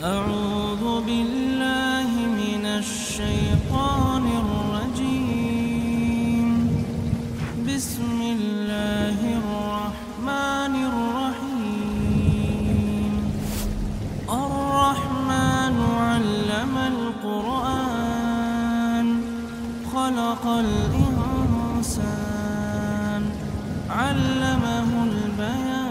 أعوذ بالله من الشيطان الرجيم. بسم الله الرحمن الرحيم. الرحمن علم القرآن خلق الإنسان علمه البيان.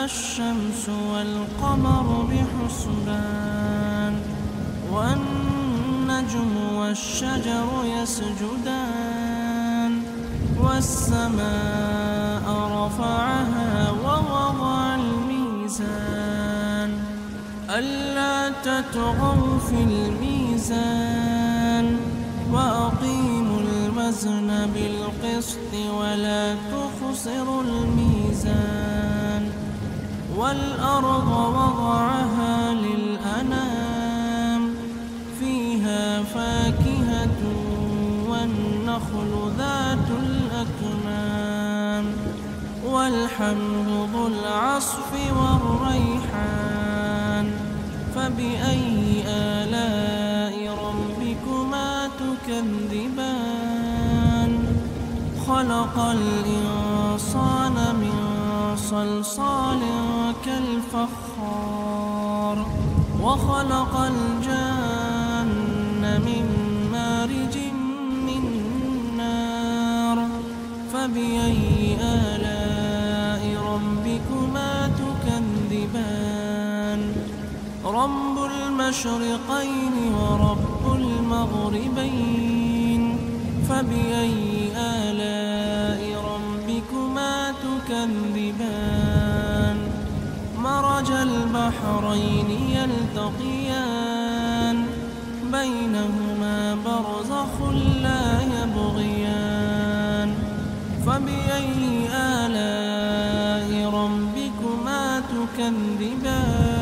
الشمس والقمر بحسبان والنجم والشجر يسجدان. والسماء رفعها ووضع الميزان ألا تطغوا في الميزان وأقيموا الوزن بالقسط ولا تخسروا الميزان. والأرض وضعها للأنام فيها فاكهة والنخل ذات الأكمام والحمل ذو العصف والريحان. فبأي آلاء ربكما تكذبان؟ خلق الإنسان من صلصال كالفخار وخلق الجن من مارج من نار. فبأي آلاء ربكما تكذبان؟ رب المشرقين ورب المغربين. فبأي آلاء ربكما تكذبان؟ مرج البحرين يلتقيان بينهما برزخ لا يبغيان. فبأي آلاء ربكما تكذبان؟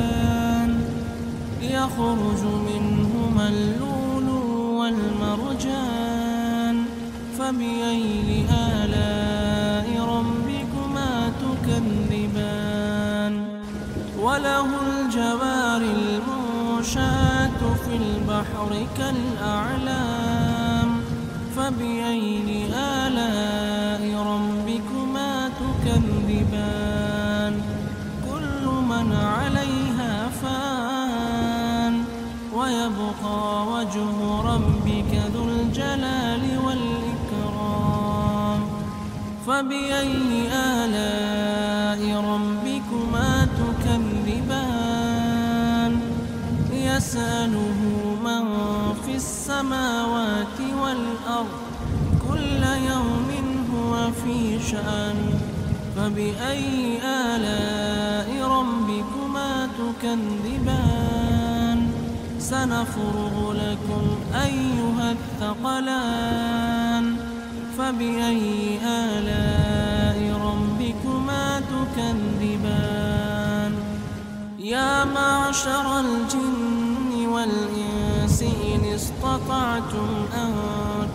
يخرج منهما اللؤلؤ والمرجان. فبأي آلاء ربكما تكذبان؟ وله الجوار المنشآت في البحر كالأعلام. فبأي آلاء ربكما تكذبان؟ كل من عليها فان ويبقى وجه ربك ذو الجلال والإكرام. فبأي آلاء ربكما تكذبان؟ يسأله من في السماوات والأرض كل يوم هو في شأن. فبأي آلاء ربكما تكذبان؟ سنفرغ لكم أيها الثقلان. فبأي آلاء ربكما تكذبان؟ يا معشر الجن والإنس إن استطعتم أن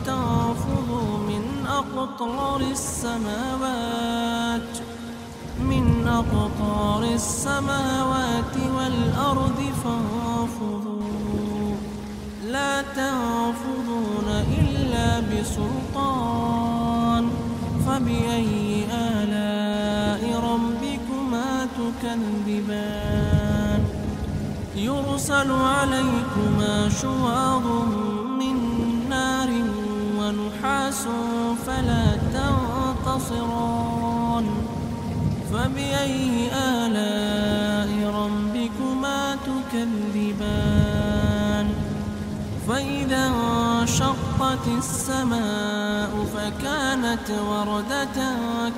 تنفذوا من أقطار السماوات والأرض فانفذوا لا تنفذون إلا بسلطان. فبأي آلاء ربكما تكذبان؟ يرسل عليكما شواظ من نار ونحاس فلا تنتصران. فبأي آلاء ربكما تكذبان؟ فإذا انشقت السماء فكانت وردة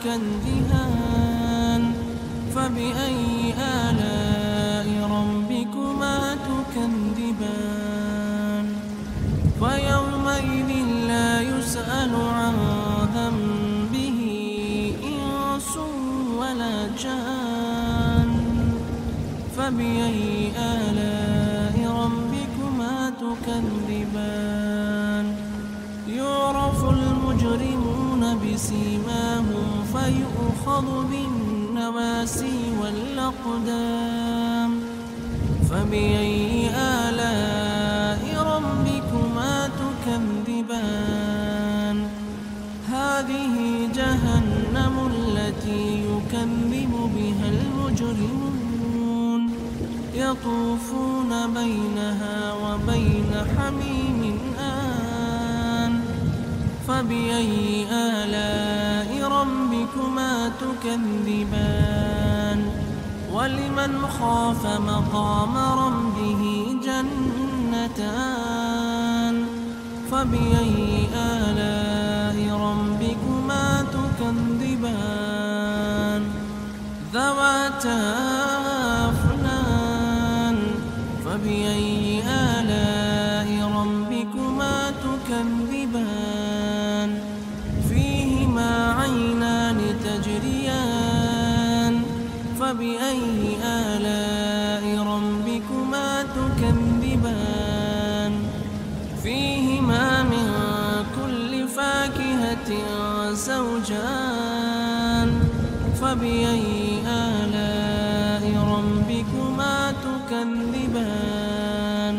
كالدهان. فبأي آلاء ربكما تكذبان؟ فيومئذ لا يسأل عن ذنبه إنس ولا جان. فبأي آلاء ربكما تكذبان؟ يعرف المجرمون بسيماهم فيؤخذ بالنواسي والأقدام يطوفون بينها وبين حميم آن فبأي آلاء ربكما تكذبان ولمن خاف مقام ربه جنتان فبأي آلاء ربكما تكذبان ذواتا أفنان فبأي آلاء ربكما تكذبان فيهما عينان تجريان فبأي آلاء ربكما تكذبان فيهما من كل فاكهة زوجان فبأي آلاء ربكما تكذبان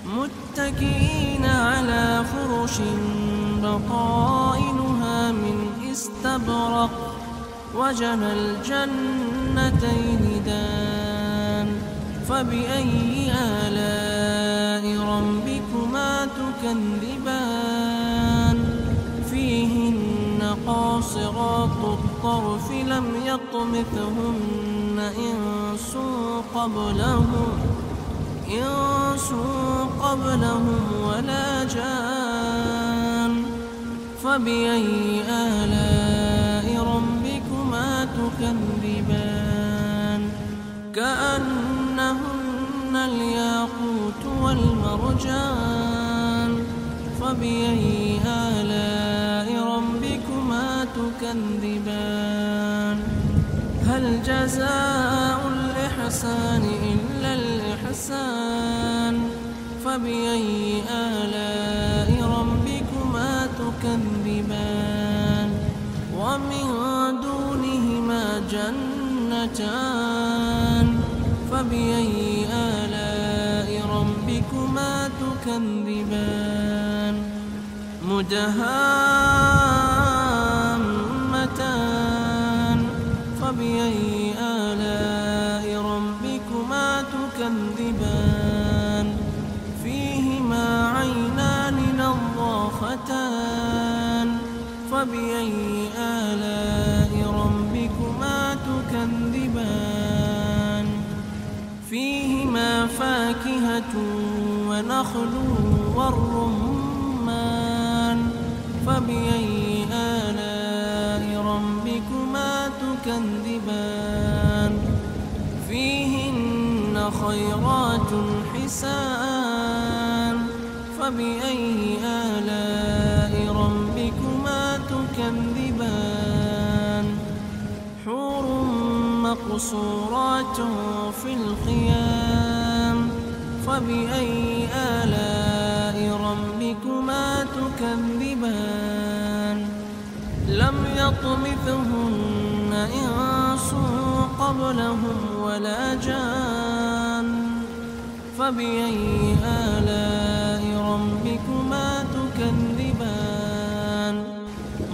متكئين على فرش بطائنها من استبرق وجنى الجنتين دان فبأي آلاء ربكما تكذبان فيهن قاصرات الطرف لم يطمثهن إنس قبلهم ولا جان فبأي آلاء ربكما تكذبان كأنهن الياقوت والمرجان فبأي آلاء ربكما تكذبان هل جزاء الإحسان إلا الإحسان فبأي آلاء ربكما تكذبان ومن دونهما جنتان فبأي آلاء ربكما تكذبان مدهامتان فبأي آلاء ربكما تكذبان فيهما عينان نضاختان فبأي آلاء ربكما تكذبان فيهما فاكهة ونخل والرمان فبأي آلاء ربكما تكذبان فيهن خيرات حسان فبأي آلاء ربكما تكذبان حور مقصورات في الخيام فبأي آلاء ربكما تكذبان لم يطمثهن إنس قبلهم ولا جان فبأي آلاء ربكما تكذبان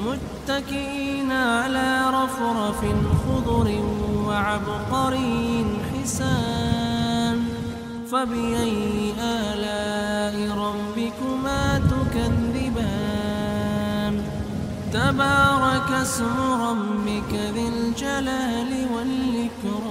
متكئين على رفرف خضر وعبقري حسان فبأي آلاء ربكما تكذبان تبارك اسم ربك ذي الجلال والإكرام.